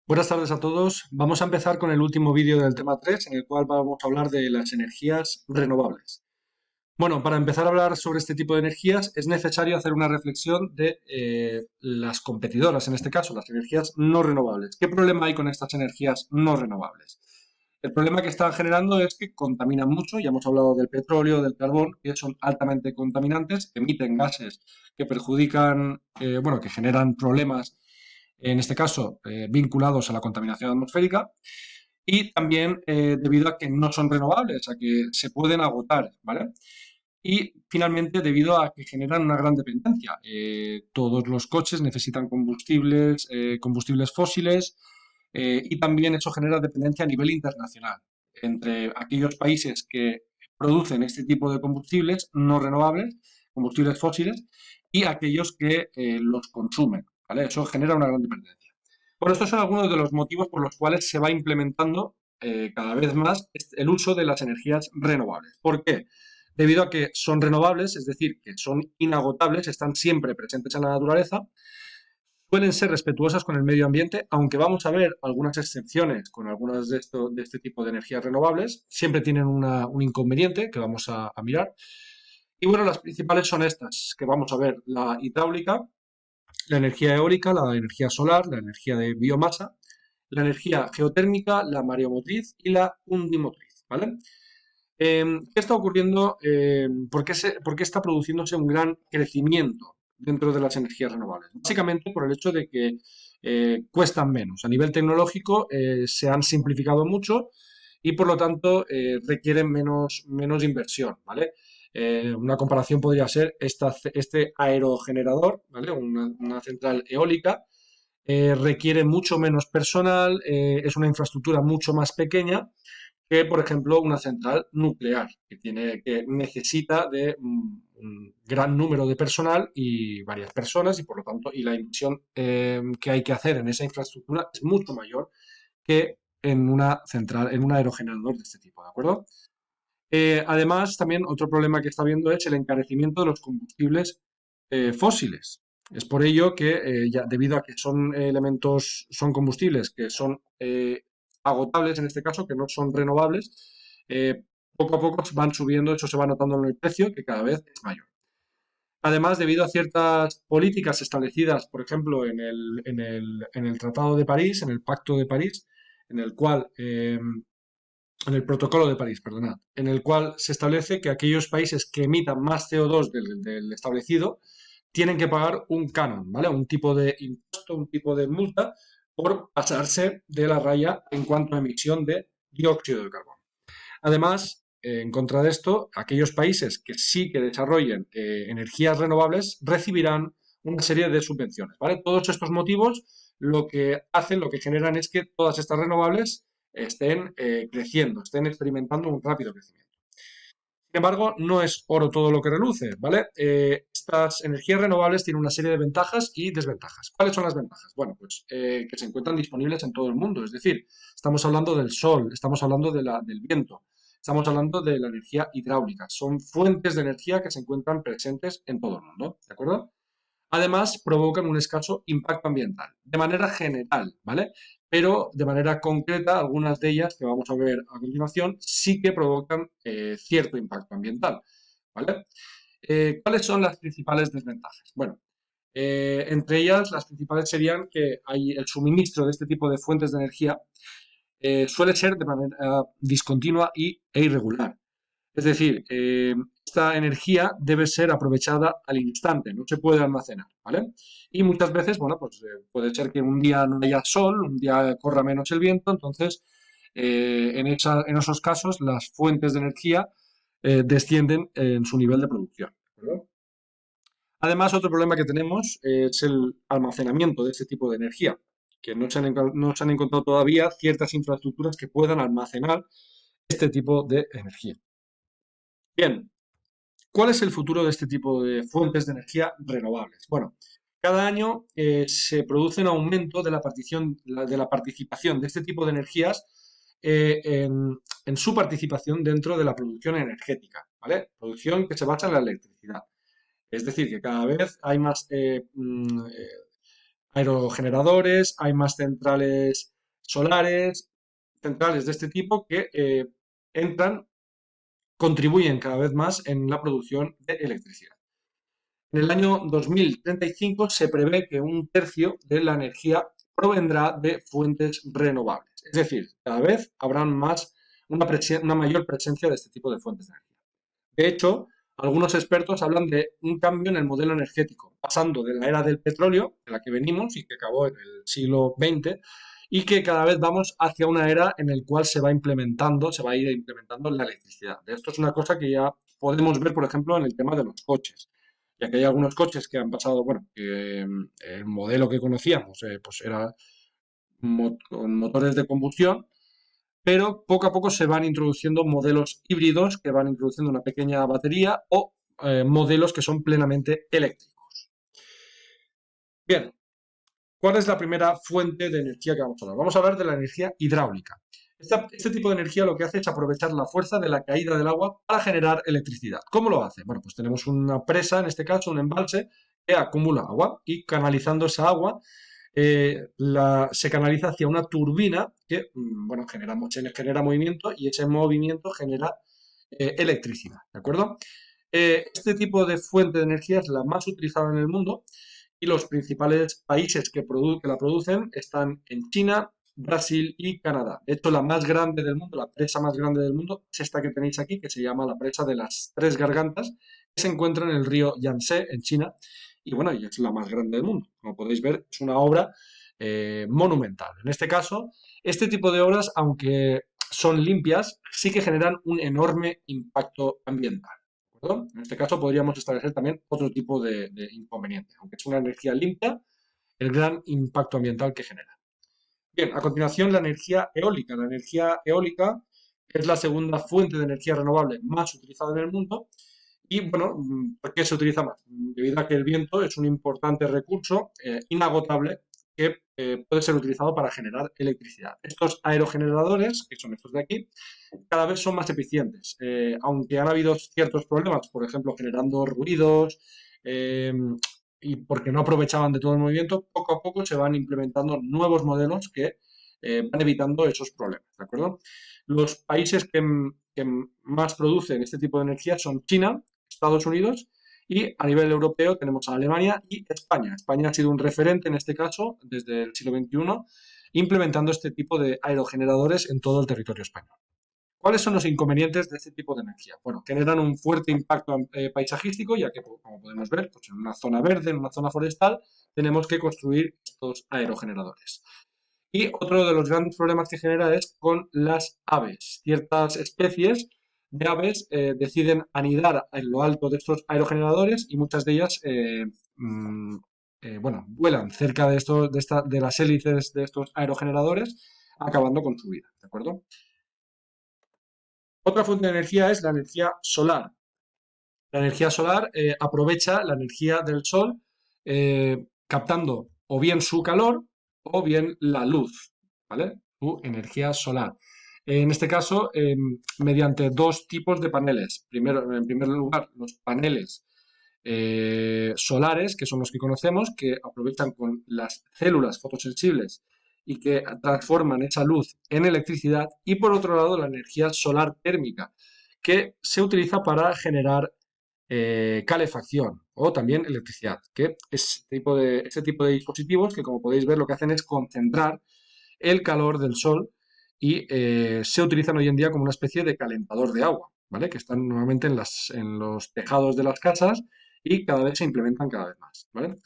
Buenas tardes a todos. Vamos a empezar con el último vídeo del tema 3, en el cual vamos a hablar de las energías renovables. Bueno, para empezar a hablar sobre este tipo de energías es necesario hacer una reflexión de las competidoras, en este caso, las energías no renovables. ¿Qué problema hay con estas energías no renovables? El problema que están generando es que contaminan mucho, ya hemos hablado del petróleo, del carbón, que son altamente contaminantes, emiten gases que perjudican, bueno, que generan problemas, en este caso, vinculados a la contaminación atmosférica, y también debido a que no son renovables, a que se pueden agotar, ¿vale? Y finalmente, debido a que generan una gran dependencia. Todos los coches necesitan combustibles fósiles, y también eso genera dependencia a nivel internacional entre aquellos países que producen este tipo de combustibles no renovables, combustibles fósiles, y aquellos que los consumen, ¿vale? Eso genera una gran dependencia. Bueno, estos son algunos de los motivos por los cuales se va implementando cada vez más el uso de las energías renovables. ¿Por qué? Debido a que son renovables, es decir, que son inagotables, están siempre presentes en la naturaleza, suelen ser respetuosas con el medio ambiente, aunque vamos a ver algunas excepciones con algunas de este tipo de energías renovables, siempre tienen un inconveniente que vamos a mirar. Y bueno, las principales son estas, que vamos a ver: la hidráulica, la energía eólica, la energía solar, la energía de biomasa, la energía geotérmica, la mareomotriz y la undimotriz, ¿vale? ¿Qué está ocurriendo? ¿Por qué está produciéndose un gran crecimiento dentro de las energías renovables? Básicamente por el hecho de que cuestan menos. A nivel tecnológico se han simplificado mucho y por lo tanto requieren menos inversión, ¿vale? Una comparación podría ser este aerogenerador, ¿vale? Una central eólica. Requiere mucho menos personal, es una infraestructura mucho más pequeña que, por ejemplo, una central nuclear, que necesita de un gran número de personal y varias personas, y por lo tanto, y la inversión que hay que hacer en esa infraestructura es mucho mayor que en una central, en un aerogenerador de este tipo, ¿de acuerdo? Además, también otro problema que está habiendo es el encarecimiento de los combustibles fósiles. Es por ello que, debido a que son elementos, son combustibles que son agotables en este caso, que no son renovables, eh, poco a poco van subiendo, eso se va notando en el precio, que cada vez es mayor. Además, debido a ciertas políticas establecidas, por ejemplo, en el Tratado de París, en el Pacto de París, en el cual en el Protocolo de París, perdonad, en el cual se establece que aquellos países que emitan más CO2 del establecido tienen que pagar un canon, ¿vale? Un tipo de impuesto, un tipo de multa por pasarse de la raya en cuanto a emisión de dióxido de carbono. Además, en contra de esto, aquellos países que sí que desarrollen energías renovables recibirán una serie de subvenciones, ¿vale? Todos estos motivos lo que hacen, lo que generan es que todas estas renovables estén creciendo, estén experimentando un rápido crecimiento. Sin embargo, no es oro todo lo que reluce, ¿vale? Estas energías renovables tienen una serie de ventajas y desventajas. ¿Cuáles son las ventajas? Bueno, pues que se encuentran disponibles en todo el mundo. Es decir, estamos hablando del sol, estamos hablando del viento, estamos hablando de la energía hidráulica. Son fuentes de energía que se encuentran presentes en todo el mundo, ¿de acuerdo? Además, provocan un escaso impacto ambiental, de manera general, ¿vale? Pero de manera concreta, algunas de ellas que vamos a ver a continuación sí que provocan cierto impacto ambiental, ¿vale? ¿Cuáles son las principales desventajas? Bueno, entre ellas, las principales serían que el suministro de este tipo de fuentes de energía suele ser de manera discontinua e irregular. Es decir, esta energía debe ser aprovechada al instante, no se puede almacenar, ¿vale? Y muchas veces, bueno, pues puede ser que un día no haya sol, un día corra menos el viento, entonces en esos casos las fuentes de energía descienden en su nivel de producción, ¿de acuerdo? Además, otro problema que tenemos es el almacenamiento de este tipo de energía, que no se han encontrado todavía ciertas infraestructuras que puedan almacenar este tipo de energía. Bien, ¿cuál es el futuro de este tipo de fuentes de energía renovables? Bueno, cada año se produce un aumento de la participación de este tipo de energías en su participación dentro de la producción energética, ¿vale? Producción que se basa en la electricidad. Es decir, que cada vez hay más aerogeneradores, hay más centrales solares, centrales de este tipo que entran, contribuyen cada vez más en la producción de electricidad. En el año 2035 se prevé que un tercio de la energía provendrá de fuentes renovables. Es decir, cada vez habrá una mayor presencia de este tipo de fuentes de energía. De hecho, algunos expertos hablan de un cambio en el modelo energético, pasando de la era del petróleo, de la que venimos y que acabó en el siglo XX, y que cada vez vamos hacia una era en la cual se va a ir implementando la electricidad. De esto es una cosa que ya podemos ver, por ejemplo, en el tema de los coches, ya que hay algunos coches que han pasado, bueno, que el modelo que conocíamos pues era con motores de combustión, pero poco a poco se van introduciendo modelos híbridos que van introduciendo una pequeña batería o modelos que son plenamente eléctricos. Bien, ¿cuál es la primera fuente de energía que vamos a hablar? Vamos a hablar de la energía hidráulica. Este tipo de energía lo que hace es aprovechar la fuerza de la caída del agua para generar electricidad. ¿Cómo lo hace? Bueno, pues tenemos una presa, en este caso un embalse, que acumula agua y canalizando esa agua se canaliza hacia una turbina que bueno, genera movimiento y ese movimiento genera electricidad, ¿de acuerdo? Este tipo de fuente de energía es la más utilizada en el mundo y los principales países que la producen están en China, Brasil y Canadá. De hecho, la más grande del mundo, la presa más grande del mundo, es esta que tenéis aquí, que se llama la presa de las Tres Gargantas, que se encuentra en el río Yangtze, en China, y bueno, y es la más grande del mundo. Como podéis ver, es una obra monumental. En este caso, este tipo de obras, aunque son limpias, sí que generan un enorme impacto ambiental. ¿De acuerdo? En este caso podríamos establecer también otro tipo de inconveniente. Aunque es una energía limpia, el gran impacto ambiental que genera. Bien, a continuación la energía eólica. La energía eólica es la segunda fuente de energía renovable más utilizada en el mundo. Y bueno, ¿por qué se utiliza más? Debido a que el viento es un importante recurso inagotable que puede ser utilizado para generar electricidad. Estos aerogeneradores, que son estos de aquí, cada vez son más eficientes. Aunque han habido ciertos problemas, por ejemplo, generando ruidos y porque no aprovechaban de todo el movimiento, poco a poco se van implementando nuevos modelos que van evitando esos problemas. ¿De acuerdo? Los países que más producen este tipo de energía son China, Estados Unidos y a nivel europeo tenemos a Alemania y España. España ha sido un referente en este caso desde el siglo XXI, implementando este tipo de aerogeneradores en todo el territorio español. ¿Cuáles son los inconvenientes de este tipo de energía? Bueno, generan un fuerte impacto paisajístico, ya que, como podemos ver, pues en una zona verde, en una zona forestal, tenemos que construir estos aerogeneradores. Y otro de los grandes problemas que genera es con las aves. Ciertas especies de aves deciden anidar en lo alto de estos aerogeneradores y muchas de ellas bueno, vuelan cerca de las hélices de estos aerogeneradores, acabando con su vida. ¿De acuerdo? Otra fuente de energía es la energía solar. La energía solar aprovecha la energía del sol captando o bien su calor o bien la luz, ¿vale? Su energía solar. En este caso, mediante dos tipos de paneles. Primero, en primer lugar, los paneles solares, que son los que conocemos, que aprovechan con las células fotosensibles y que transforman esa luz en electricidad. Y por otro lado, la energía solar térmica, que se utiliza para generar calefacción o también electricidad, que es este tipo de dispositivos que, como podéis ver, lo que hacen es concentrar el calor del sol y se utilizan hoy en día como una especie de calentador de agua, ¿vale? Que están normalmente en los tejados de las casas y cada vez se implementan cada vez más, ¿vale?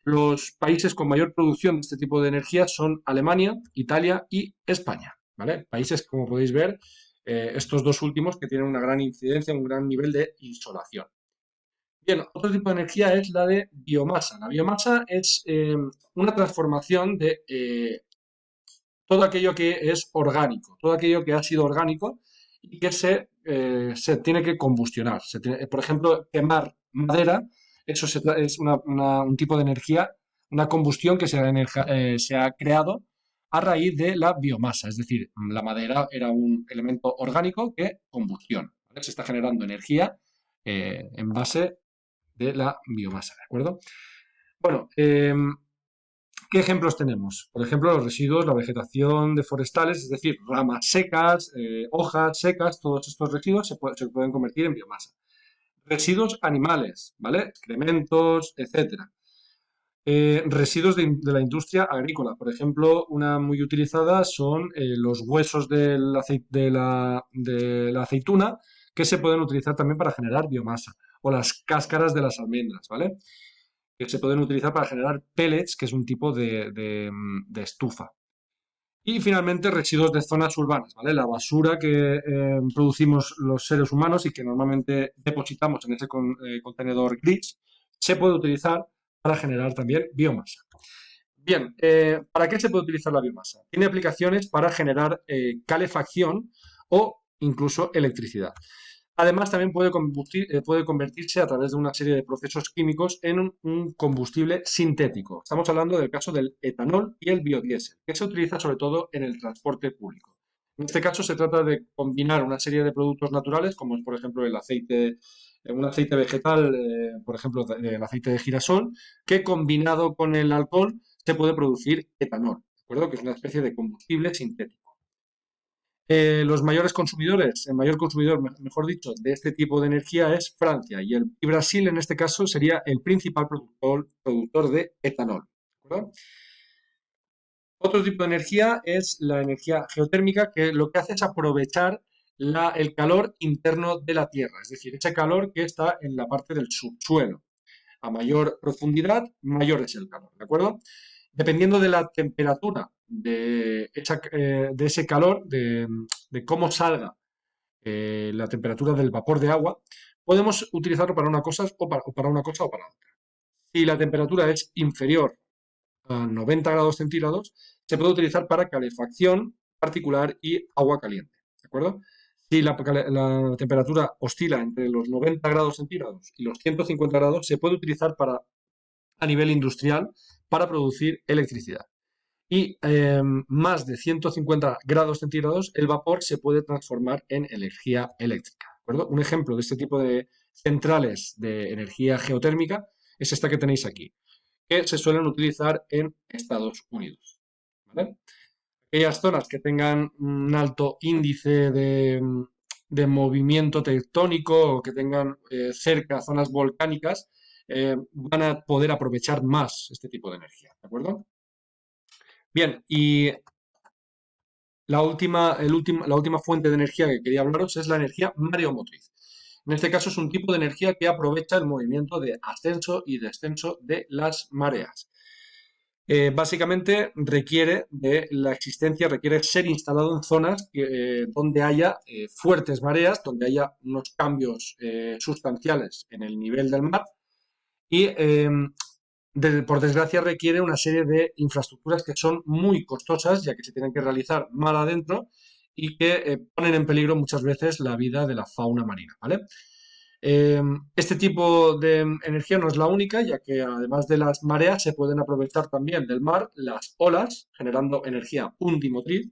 Los países con mayor producción de este tipo de energía son Alemania, Italia y España, ¿vale? Países, como podéis ver, estos dos últimos que tienen una gran incidencia, un gran nivel de insolación. Bien, otro tipo de energía es la de biomasa. La biomasa es una transformación de todo aquello que es orgánico, todo aquello que ha sido orgánico y que se tiene que combustionar. Por ejemplo, quemar madera, eso es un tipo de energía, una combustión que se ha creado a raíz de la biomasa. Es decir, la madera era un elemento orgánico que combustiona, ¿vale? Se está generando energía en base de la biomasa, ¿de acuerdo? Bueno, ¿Qué ejemplos tenemos? Por ejemplo, los residuos, la vegetación de forestales, es decir, ramas secas, hojas secas, todos estos residuos se pueden convertir en biomasa. Residuos animales, ¿vale? Excrementos, etcétera. Residuos de la industria agrícola. Por ejemplo, una muy utilizada son los huesos de la aceituna que se pueden utilizar también para generar biomasa. O las cáscaras de las almendras, ¿vale? Que se pueden utilizar para generar pellets, que es un tipo de estufa. Y finalmente residuos de zonas urbanas, ¿vale? La basura que producimos los seres humanos y que normalmente depositamos en ese contenedor gris se puede utilizar para generar también biomasa. Bien, ¿para qué se puede utilizar la biomasa? Tiene aplicaciones para generar calefacción o incluso electricidad. Además, también puede convertirse a través de una serie de procesos químicos en un combustible sintético. Estamos hablando del caso del etanol y el biodiesel, que se utiliza sobre todo en el transporte público. En este caso se trata de combinar una serie de productos naturales, como es por ejemplo el aceite, un aceite vegetal, por ejemplo el aceite de girasol, que combinado con el alcohol se puede producir etanol, ¿de acuerdo? Que es una especie de combustible sintético. Los mayores consumidores, el mayor consumidor, mejor dicho, de este tipo de energía es Francia y Brasil en este caso sería el principal productor de etanol. ¿De acuerdo? Otro tipo de energía es la energía geotérmica, que lo que hace es aprovechar el calor interno de la Tierra, es decir, ese calor que está en la parte del subsuelo. A mayor profundidad, mayor es el calor, ¿de acuerdo? Dependiendo de la temperatura de ese calor, de cómo salga la temperatura del vapor de agua, podemos utilizarlo para una cosa o para una cosa o para otra. Si la temperatura es inferior a 90 grados centígrados, se puede utilizar para calefacción particular y agua caliente, ¿de acuerdo? Si la temperatura oscila entre los 90 grados centígrados y los 150 grados, se puede utilizar a nivel industrial para producir electricidad. Y más de 150 grados centígrados, el vapor se puede transformar en energía eléctrica. ¿De acuerdo? Un ejemplo de este tipo de centrales de energía geotérmica es esta que tenéis aquí, que se suelen utilizar en Estados Unidos. ¿Vale? Aquellas zonas que tengan un alto índice de movimiento tectónico o que tengan cerca zonas volcánicas, van a poder aprovechar más este tipo de energía. ¿De acuerdo? Bien, y la última fuente de energía que quería hablaros es la energía mareomotriz. En este caso es un tipo de energía que aprovecha el movimiento de ascenso y descenso de las mareas. Básicamente requiere ser instalado en zonas donde haya fuertes mareas, donde haya unos cambios sustanciales en el nivel del mar y por desgracia requiere una serie de infraestructuras que son muy costosas, ya que se tienen que realizar mar adentro y que ponen en peligro muchas veces la vida de la fauna marina, ¿vale? Este tipo de energía no es la única, ya que además de las mareas se pueden aprovechar también del mar las olas, generando energía undimotriz,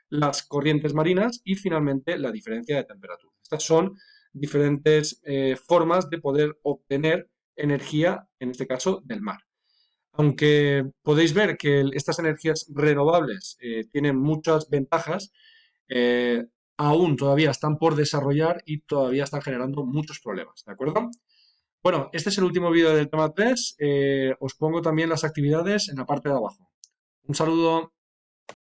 las corrientes marinas y finalmente la diferencia de temperatura. Estas son diferentes formas de poder obtener energía, en este caso del mar. Aunque podéis ver que estas energías renovables tienen muchas ventajas, eh, aún todavía están por desarrollar y todavía están generando muchos problemas, ¿de acuerdo? Bueno, este es el último vídeo del tema 3. Os pongo también las actividades en la parte de abajo. Un saludo.